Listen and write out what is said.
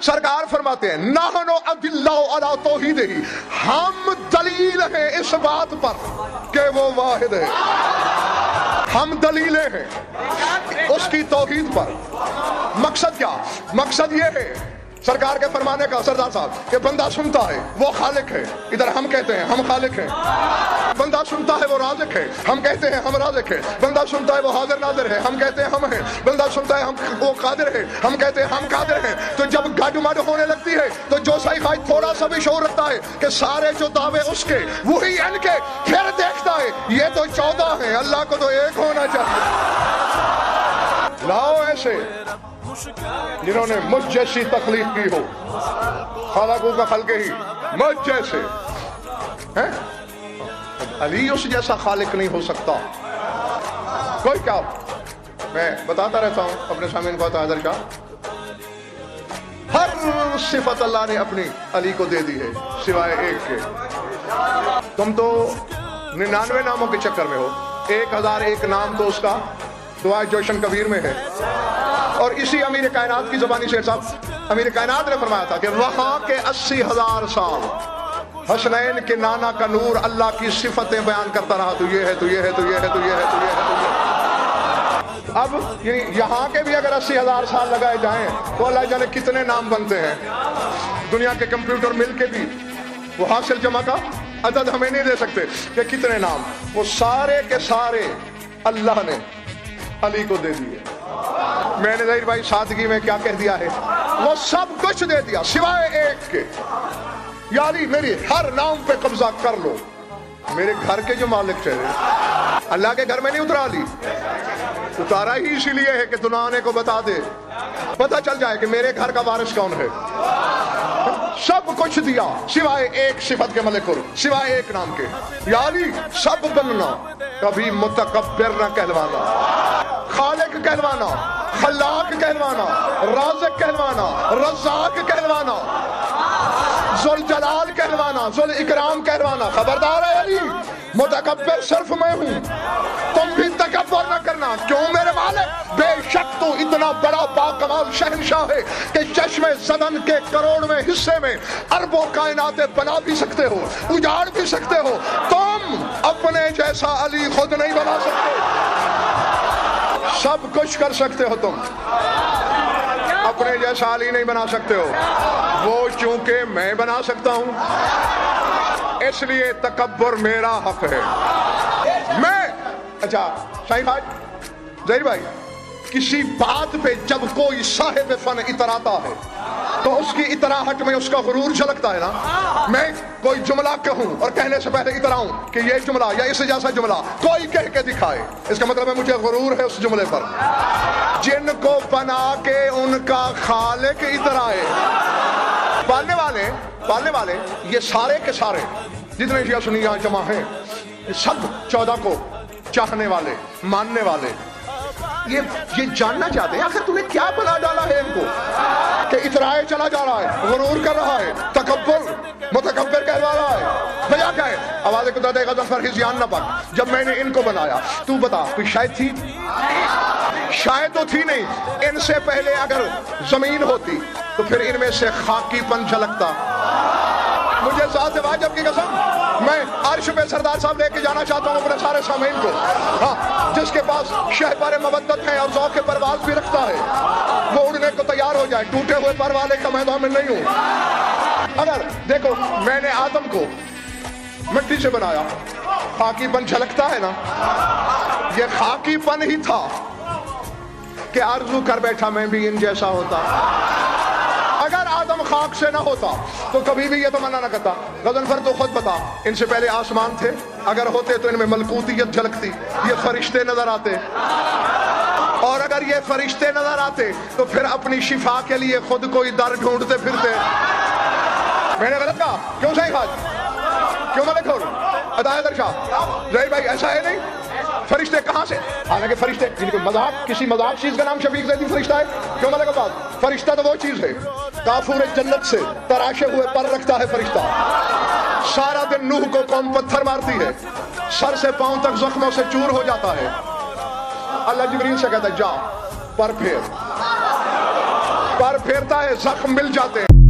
سرکار فرماتے ہیں نحنو ادلہ علی توحیدہ، ہم دلیل ہیں اس بات پر کہ وہ واحد ہے، ہم دلیلیں ہیں اس کی توحید پر۔ مقصد کیا؟ مقصد یہ ہے سرکار کے فرمانے کا سردار صاحب کہ بندہ سنتا ہے وہ خالق ہے، ادھر ہم کہتے ہیں ہم خالق ہیں، بندہ سنتا ہے وہ رازق ہے، ہم کہتے ہیں ہم رازق ہیں، بندہ سنتا ہے وہ حاضر ناظر ہے، ہم کہتے ہیں ہم ہیں، بندہ سنتا ہے ہم وہ قادر ہے، ہم کہتے ہیں ہم قادر ہیں۔ تو جب گڈ مڈ ہونے لگتی ہے تو جو صحیح خواہد تھوڑا سا بھی شعور رکھتا ہے کہ سارے جو دعوے اس کے وہی ان کے، پھر دیکھتا ہے یہ تو 14 ہیں، اللہ کو تو ایک ہونا چاہیے۔ لاؤ ایسے جنہوں نے مجھ جیسی تخلیق کی ہو، خالقوں کا خلق ہی مجھ جیسے ہیں۔ علی اس جیسا خالق نہیں ہو سکتا کوئی۔ کیا میں بتاتا رہتا ہوں اپنے سامعین کو، حیدر شاہ ہر صفت اللہ نے اپنی علی کو دے دی ہے سوائے ایک کے۔ تم تو 99 ناموں کے چکر میں ہو، 1001 نام تو اس کا دعائے جوشن کبیر میں ہے۔ اور اسی امیر کائنات کی زبانی شیر صاحب، امیر کائنات نے فرمایا تھا کہ وہاں کے 80,000 سال حسنین کے نانا کا نور اللہ کی صفتیں بیان کرتا رہا، تو یہ ہے، تو یہ ہے، تو یہ ہے، تو یہ ہے، تو یہ ہے، تو یہ ہے۔ اب یہاں کے بھی اگر 80,000 سال لگائے جائیں تو اللہ جانے کتنے نام بنتے ہیں۔ دنیا کے کمپیوٹر مل کے بھی وہ حاصل جمع کا عدد ہمیں نہیں دے سکتے کہ کتنے نام، وہ سارے کے سارے اللہ نے علی کو دے دیے۔ میں نے ظاہر بھائی سادگی میں کیا کہہ دیا ہے، وہ سب کچھ دے دیا سوائے ایک کے۔ یا علی میری ہر نام پہ قبضہ کر لو، میرے گھر کے جو مالک چہرے، اللہ کے گھر میں نہیں اترا علی، اتارا ہی اسی لیے ہے کہ دنانے کو بتا دے، پتہ چل جائے کہ میرے گھر کا وارث کون ہے۔ سب کچھ دیا سوائے ایک صفت کے ملک اور سوائے ایک نام کے۔ یا علی سب بننا، کبھی متکبر نہ کہلوانا، خالق کہلوانا، خلاق کہلوانا، رازق کہلوانا، رزاق کہلوانا، ذوالجلال کہلوانا، ذوالاکرام کہلوانا۔ خبردار ہے علی، متکبر صرف میں ہوں، تم بھی تکبر نہ کرنا۔ کیوں میرے مالک؟ بے شک تو اتنا بڑا باکمال شہنشاہ ہے کہ چشم زدن کے کروڑویں حصے میں اربوں کائناتیں بنا بھی سکتے ہو، اجاڑ بھی سکتے ہو، تم اپنے جیسا علی خود نہیں بنا سکتے۔ سب کچھ کر سکتے ہو تم، اپنے جیسا علی نہیں بنا سکتے ہو، وہ چونکہ میں بنا سکتا ہوں اس لیے تکبر میرا حق ہے۔ میں اچھا شاہی خواج ظاہر بھائی، کسی بات پہ جب کوئی صاحب فن اتراتا ہے تو اس کی اتراہٹ میں اس کا غرور جھلکتا ہے نا۔ میں کوئی جملہ کہوں اور کہنے سے پہلے اتراؤں کہ یہ جملہ یا اس جیسا جملہ کوئی کہہ کے دکھائے، اس کا مطلب ہے مجھے غرور ہے اس جملے پر۔ جن کو بنا کے ان کا خالق اترائے، پالنے والے یہ سارے کے سارے جتنے شیعہ سنی یہاں جمع ہیں، یہ سب 14 کو چاہنے والے، ماننے والے، یہ جاننا چاہتے ہیں آخر تم نے کیا بنا ڈالا ہے ان کو کہ اترائے چلا جا رہا ہے، غرور کر رہا ہے، متکبر کہلوا رہا ہے۔ وجہ کیا ہے؟ آواز خدا دے غضب پر ہزیان نہ پک۔ جب میں نے ان کو بنایا، تو بتا کوئی شاید تھی؟ شاید تو تھی نہیں۔ ان سے پہلے اگر زمین ہوتی تو پھر ان میں سے خاکی پن جھلکتا۔ مجھے ذات واجب کی قسم، میں عرش پہ سردار صاحب لے کے جانا چاہتا ہوں اپنے سارے سامعین کو، ہاں، جس کے پاس شہپار مودت ہے اور ذوق پرواز بھی رکھتا ہے، وہ اڑنے کو تیار ہو جائے۔ ٹوٹے ہوئے پر والے کا میدان میں نہیں ہوں۔ اگر دیکھو میں نے آدم کو مٹی سے بنایا، خاکی پن جھلکتا ہے نا، یہ خاکی پن ہی تھا کہ آرزو کر بیٹھا میں بھی ان جیسا ہوتا۔ اگر آدم خاک سے نہ ہوتا تو کبھی بھی یہ تمنا نہ کرتا۔ غضنفر تو خود بتا، ان سے پہلے آسمان تھے، اگر ہوتے تو ان میں ملکوتیت جھلکتی، یہ فرشتے نظر آتے، اور اگر یہ فرشتے نظر آتے تو پھر اپنی شفا کے لیے خود کوئی در ڈھونڈتے پھرتے۔ میں نے غلط کہا؟ کیوں صحیح خواج؟ کیوں میں نے کھوڑ؟ عطا شاہ ظاہر بھائی ایسا ہے نہیں، فرشتے کہاں سے؟ حالانکہ فرشتے مذاق، کسی مذاق چیز کا نام شفیق زیدی فرشتہ ہے؟ کیوں میں نے کہا بات؟ فرشتہ تو وہ چیز ہے کافور جنت سے تراشے ہوئے پر رکھتا ہے فرشتہ، سارا دن نوح کو قوم پتھر مارتی ہے، سر سے پاؤں تک زخموں سے چور ہو جاتا ہے۔ اللہ جبریل سے کہتا ہے جا پر پھیر، پر پھیرتا ہے زخم مل جاتے ہیں.